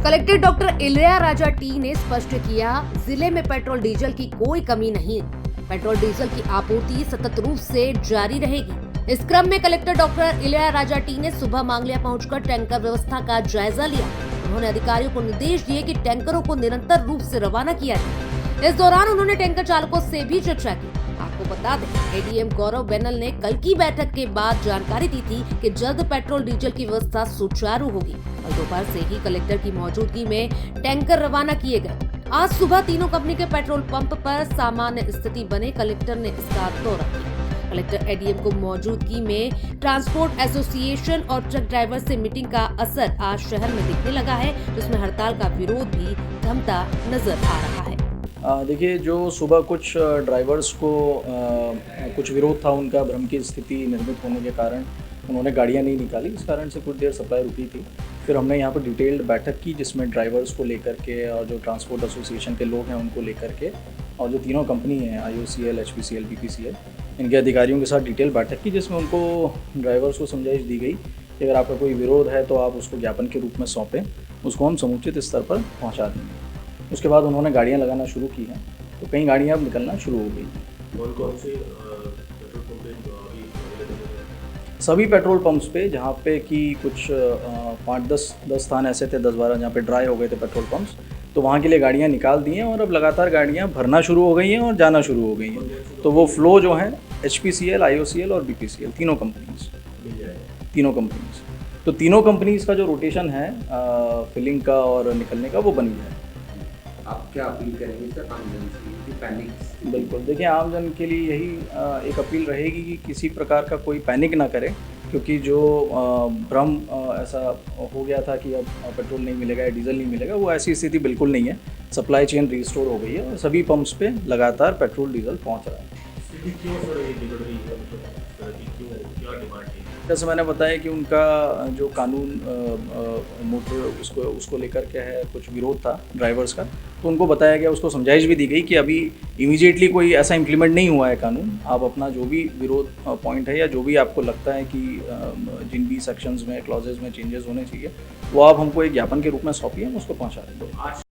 Collector doctor Ilaiyaraaja T ने स्पष्ट किया, जिले में पेट्रोल डीजल की कोई कमी नहीं। पेट्रोल डीजल की आपूर्ति सतत रूप से जारी रहेगी। इस क्रम में कलेक्टर डॉक्टर इलैयाराजा टी ने सुबह मांगलिया पहुंचकर टैंकर व्यवस्था का जायजा लिया। उन्होंने अधिकारियों को निर्देश दिए कि टैंकरों को निरंतर रूप से रवाना किया जाए। इस दौरान उन्होंने टैंकर चालकों से भी चर्चा की। आपको बता दें, एडीएम गौरव बेनल ने कल की बैठक के बाद जानकारी दी थी कि जल्द पेट्रोल डीजल की व्यवस्था सुचारू होगी और दोपहर से ही कलेक्टर की मौजूदगी में टैंकर रवाना किए गए। आज सुबह तीनों कंपनी के पेट्रोल पंप पर सामान्य स्थिति बने कलेक्टर ने इसका दौरा किया। कलेक्टर एडीएम को मौजूदगी में ट्रांसपोर्ट एसोसिएशन और ट्रक ड्राइवर से मीटिंग का असर आज शहर में दिखने लगा है, जिसमें हड़ताल का विरोध भी थमता नजर आ रहा है। देखिए, जो सुबह कुछ ड्राइवर्स को कुछ विरोध था, उनका भ्रम की स्थिति निर्मित होने के कारण उन्होंने गाड़ियां नहीं निकाली। इस कारण से कुछ देर सप्लाई रुकी थी। फिर हमने यहाँ पर डिटेल्ड बैठक की, जिसमें ड्राइवर्स को लेकर के और जो ट्रांसपोर्ट एसोसिएशन के लोग हैं उनको लेकर के और जो तीनों कंपनी हैं IOCL, HPCL, BPCL, इनके अधिकारियों के साथ डिटेल बैठक की, जिसमें उनको ड्राइवर्स को समझाइश दी गई कि अगर आपका कोई विरोध है तो आप उसको ज्ञापन के रूप में सौंपें, उसको हम समुचित स्तर पर पहुँचा देंगे। उसके बाद उन्होंने गाड़ियां लगाना शुरू की हैं, तो कई गाड़ियां अब निकलना शुरू हो गई। कौन से पेट्रोल पंप पे अभी अवेलेबल है? सभी पेट्रोल पंप्स पे, जहाँ पे कि कुछ 5-10 स्थान ऐसे थे, 10-12 जहाँ पे ड्राई हो गए थे पेट्रोल पंप्स, तो वहाँ के लिए गाड़ियाँ निकाल दी हैं और अब लगातार गाड़ियाँ भरना शुरू हो गई हैं और जाना शुरू हो गई हैं। तो वो फ्लो जो है HPCL, IOCL और BPCL, तीनों कंपनीज, तीनों कंपनीज, तो तीनों कंपनीज का जो रोटेशन है फिलिंग का और निकलने का, वो बन गया है। आप क्या अपील करेंगे सर आम जन से? पैनिक बिल्कुल, देखिए, आम जन के लिए यही एक अपील रहेगी कि किसी प्रकार का कोई पैनिक ना करे, क्योंकि जो भ्रम ऐसा हो गया था कि अब पेट्रोल नहीं मिलेगा या डीजल नहीं मिलेगा, वो ऐसी स्थिति बिल्कुल नहीं है। सप्लाई चेन रिस्टोर हो गई है और सभी पंप्स पे लगातार पेट्रोल डीजल पहुंच रहा है। क्यों सर ये बिगड़ रही है? क्यों, क्या डिमांड है? जैसे मैंने बताया कि उनका जो कानून मोटर उसको लेकर के है, कुछ विरोध था ड्राइवर्स का, तो उनको बताया गया, उसको समझाइश भी दी गई कि अभी इमीडिएटली कोई ऐसा इम्प्लीमेंट नहीं हुआ है कानून। आप अपना जो भी विरोध पॉइंट है या जो भी आपको लगता है कि जिन भी सेक्शंस में, क्लॉजेज में चेंजेस होने चाहिए, वो आप हमको एक ज्ञापन के रूप में सौंपिए, हम उसको पहुँचा देंगे। आज